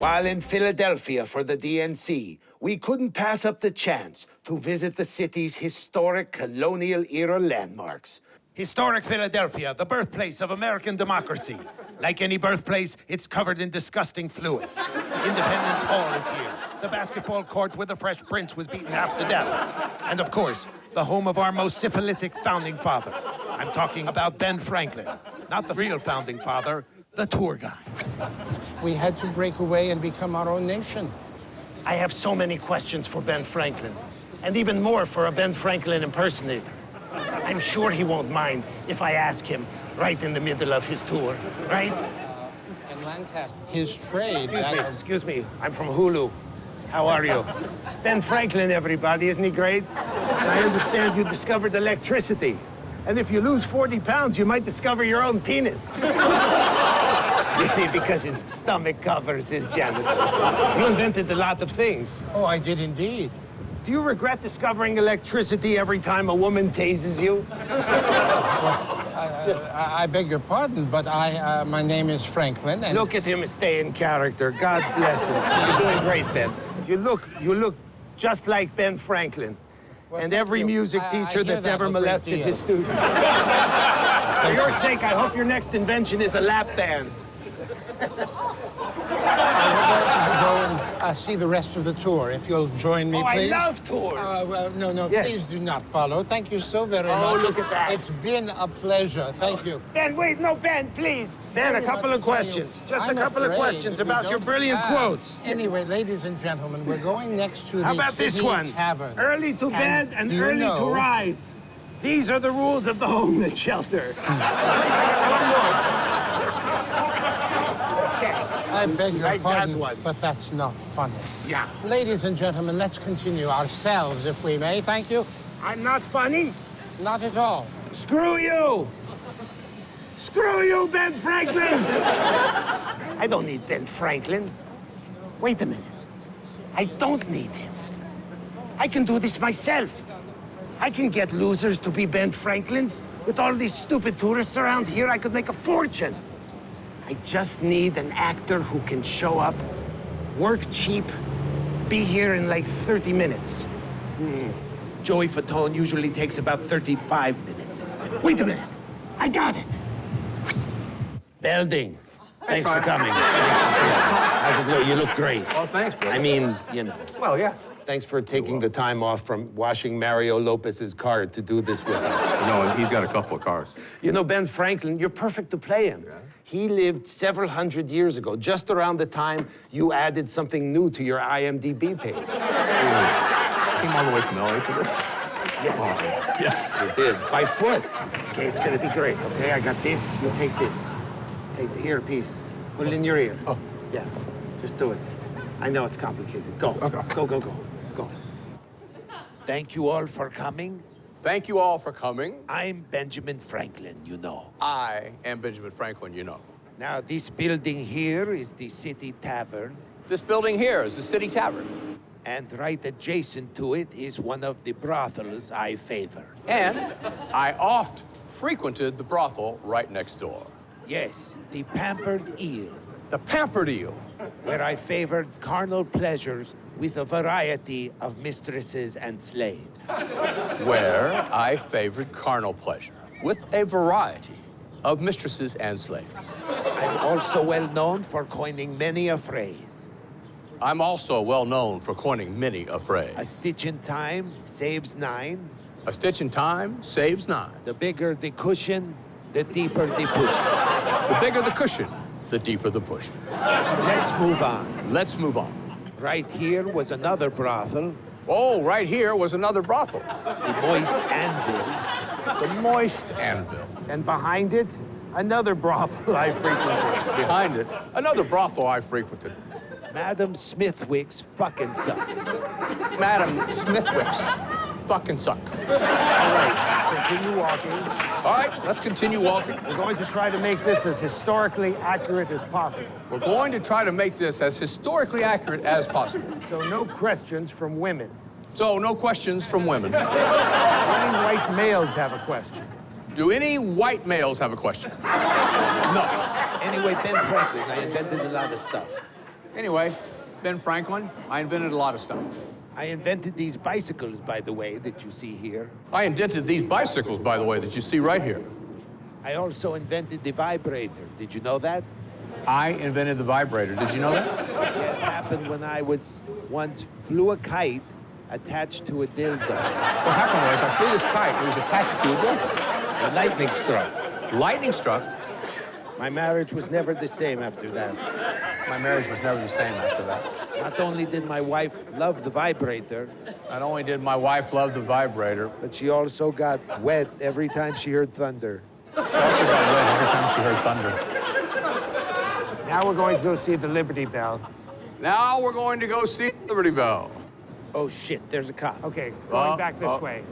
While in Philadelphia for the DNC, we couldn't pass up the chance to visit the city's historic colonial-era landmarks. Historic Philadelphia, the birthplace of American democracy. Like any birthplace, it's covered in disgusting fluids. Independence Hall is here, the basketball court where the Fresh Prince was beaten half to death. And of course, the home of our most syphilitic founding father. I'm talking about Ben Franklin, not the real founding father, the tour guide. We had to break away and become our own nation. I have so many questions for Ben Franklin, and even more for a Ben Franklin impersonator. I'm sure he won't mind if I ask him right in the middle of his tour, right? And Lancaster, his trade... Excuse me, I'm from Hulu. How are you? Ben Franklin, everybody, isn't he great? And I understand you discovered electricity. And if you lose 40 pounds, you might discover your own penis. You see, because his stomach covers his genitals. You invented a lot of things. Oh, I did indeed. Do you regret discovering electricity every time a woman tases you? I beg your pardon, but my name is Franklin, and... Look at him stay in character. God bless him. You're doing great, Ben. You look just like Ben Franklin. Well, and every music teacher that's ever molested his students. For your sake, I hope your next invention is a lap band. Go and see the rest of the tour, if you'll join me, please. I love tours. Well, no, yes. Please do not follow. Thank you so very much. Oh, look at that. It's been a pleasure. Thank you. Ben, wait, no, Ben, please. Ben, a couple of questions. Just a couple of questions about your brilliant quotes. Anyway, ladies and gentlemen, we're going next to How the about this one? Tavern. Early to bed and early to rise. These are the rules of the homeless shelter. I beg your pardon, that one. but that's not funny. Yeah. Ladies and gentlemen, let's continue ourselves, if we may. Thank you. I'm not funny? Not at all. Screw you! Screw you, Ben Franklin! I don't need Ben Franklin. Wait a minute. I don't need him. I can do this myself. I can get losers to be Ben Franklins. With all these stupid tourists around here, I could make a fortune. I just need an actor who can show up, work cheap, be here in like 30 minutes. Joey Fatone usually takes about 35 minutes. Wait a minute. I got it. Belding. Thanks for coming. How's it look? You look great. Oh, thanks, bro. I mean, you know. Well, yeah. Thanks for taking the time off from washing Mario Lopez's car to do this with us. No, he's got a couple of cars. You know, Ben Franklin, you're perfect to play him. Yeah. He lived several hundred years ago, just around the time you added something new to your IMDb page. Came all the way from LA for this? Yes. Oh, yes. You did. By foot. Okay, it's gonna be great, okay? I got this, you take this. Take the earpiece, put it in your ear. Oh. Yeah, just do it. I know it's complicated. Go. Okay. Go. Thank you all for coming. Thank you all for coming. I'm Benjamin Franklin, you know. I am Benjamin Franklin, you know. Now, this building here is the City Tavern. This building here is the City Tavern. And right adjacent to it is one of the brothels I favor. And I oft frequented the brothel right next door. Yes, the Pampered Eel, The Pampered Eel. where I favored carnal pleasures with a variety of mistresses and slaves. Where I favored carnal pleasure with a variety of mistresses and slaves. I'm also well known for coining many a phrase. I'm also well known for coining many a phrase. A stitch in time saves 9. A stitch in time saves 9. The bigger the cushion, the deeper the push. The bigger the cushion, the deeper the push. Let's move on. Let's move on. Right here was another brothel, Oh, right here was another brothel. the Moist Anvil. The Moist Anvil. And behind it, another brothel I frequented. Behind it, another brothel I frequented. Madam Smithwick's fucking son. Madam Smithwick's fucking suck. All right, continue walking. All right, let's continue walking. We're going to try to make this as historically accurate as possible. We're going to try to make this as historically accurate as possible. So no questions from women. So, no questions from women. Only white males have a question. Do any white males have a question? No. Anyway, Ben Franklin, I invented a lot of stuff. Anyway, Ben Franklin, I invented a lot of stuff. I invented these bicycles, by the way, that you see here. I invented these bicycles, by the way, that you see right here. I also invented the vibrator. Did you know that? I invented the vibrator. Did you know that? It happened when I once flew a kite attached to a dildo. What happened was I flew this kite. It was attached to a dildo. The lightning struck. Lightning struck. My marriage was never the same after that. My marriage was never the same after that. Not only did my wife love the vibrator, Not only did my wife love the vibrator, but she also got wet every time she heard thunder. she also got wet every time she heard thunder. Now we're going to go see the Liberty Bell. Now we're going to go see Liberty Bell. Oh, shit, there's a cop. Okay, going back this way.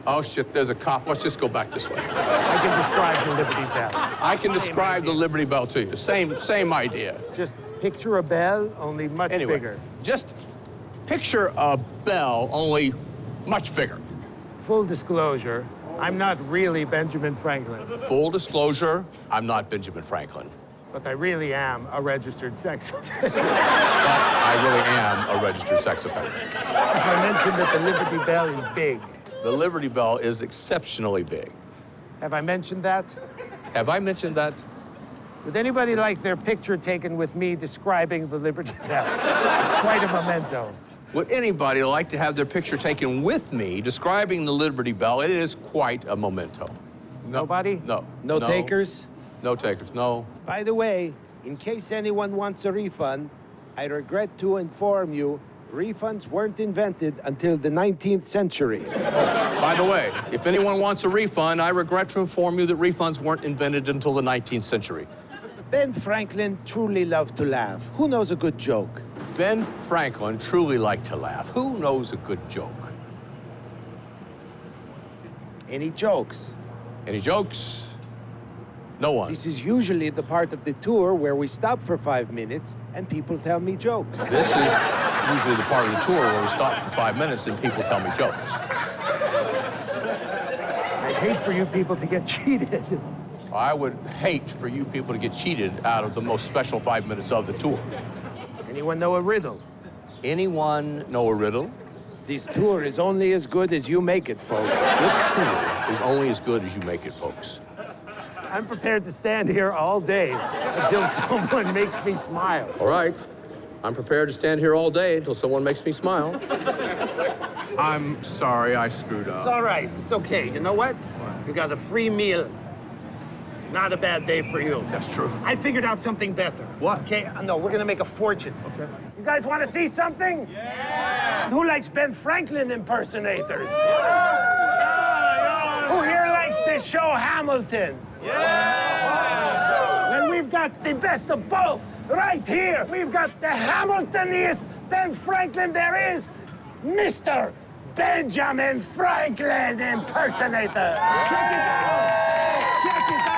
Oh, shit, there's a cop. Let's just go back this way. I can describe the Liberty Bell. I can Same describe the idea. Liberty Bell to you. Same idea. Just picture a bell, only much Anyway, bigger. just picture a bell, only much bigger. Full disclosure, I'm not really Benjamin Franklin, Full disclosure, I'm not Benjamin Franklin, but I really am a registered sex offender. but I really am a registered sex offender. I mentioned that the Liberty Bell is big. The Liberty Bell is exceptionally big. Have I mentioned that? Have I mentioned that? Would anybody like their picture taken with me describing the Liberty Bell? It's quite a memento. Would anybody like to have their picture taken with me describing the Liberty Bell? It is quite a memento. No, Nobody? No. No takers? No takers, no. By the way, in case anyone wants a refund, I regret to inform you, refunds weren't invented until the 19th century. By the way, if anyone wants a refund, I regret to inform you that refunds weren't invented until the 19th century. Ben Franklin truly loved to laugh. Who knows a good joke? Ben Franklin truly liked to laugh. Who knows a good joke? Any jokes? Any jokes? No one. This is usually the part of the tour where we stop for 5 minutes and people tell me jokes. This is usually the part of the tour where we stop for 5 minutes and people tell me jokes. I'd hate for you people to get cheated. I would hate for you people to get cheated out of the most special 5 minutes of the tour. Anyone know a riddle? Anyone know a riddle? This tour is only as good as you make it, folks. This tour is only as good as you make it, folks. I'm prepared to stand here all day until someone makes me smile. All right. I'm prepared to stand here all day until someone makes me smile. I'm sorry I screwed up. It's all right. It's okay. You know what? You got a free meal. Not a bad day for you. That's true. I figured out something better. What? Okay, no, we're gonna make a fortune. Okay. You guys want to see something? Yeah! Who likes Ben Franklin impersonators? Who here likes the show Hamilton? Yeah! Well, we've got the best of both right here. We've got the Hamiltoniest Ben Franklin there is, Mr. Benjamin Franklin impersonator. Check it out. Check it out.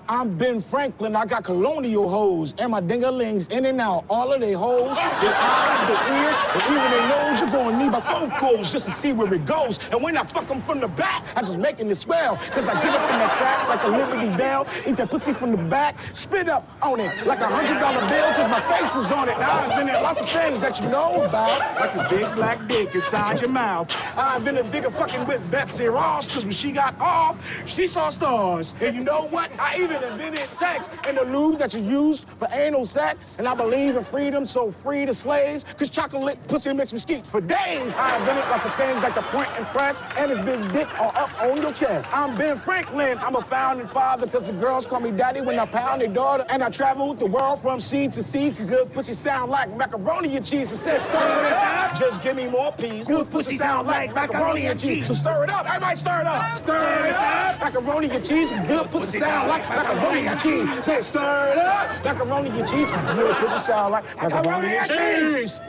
I'm Ben Franklin. I got colonial hoes and my dingalings in and out. All of their hoes, their eyes, their ears, and even their nose. You're gonna need my vocals just to see where it goes. And when I fuck them from the back, I just making it swell. Cause I get up in that crack like a Liberty Bell, eat that pussy from the back, spit up on it like a $100 bill cause my face is on it. Now I've been at lots of things that you know about, like this big black dick inside your mouth. I've been a bigger fucking with Betsy Ross cause when she got off, she saw stars. And you know what? I even invented sex and the lube that you use for anal sex. And I believe in freedom, so free the slaves. Cause chocolate pussy makes me skeet for days. I invented lots of things like the point and press and this big dick all up on your chest. I'm Ben Franklin. I'm a founding father cause the girls call me daddy when I pound their daughter. And I traveled the world from sea to sea. Cause good pussy sound like macaroni and cheese. It says stir it up. Just give me more peas. Good pussy sound like macaroni and cheese. So stir it up. Everybody stir it up. Stir it up. Macaroni and cheese. Good pussy sound like macaroni and cheese. Say stir it up. Macaroni and cheese. Good pussy sound like macaroni and cheese.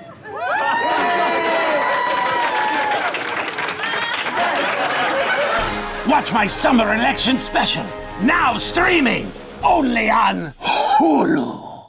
Watch my summer election special, now streaming only on Hulu.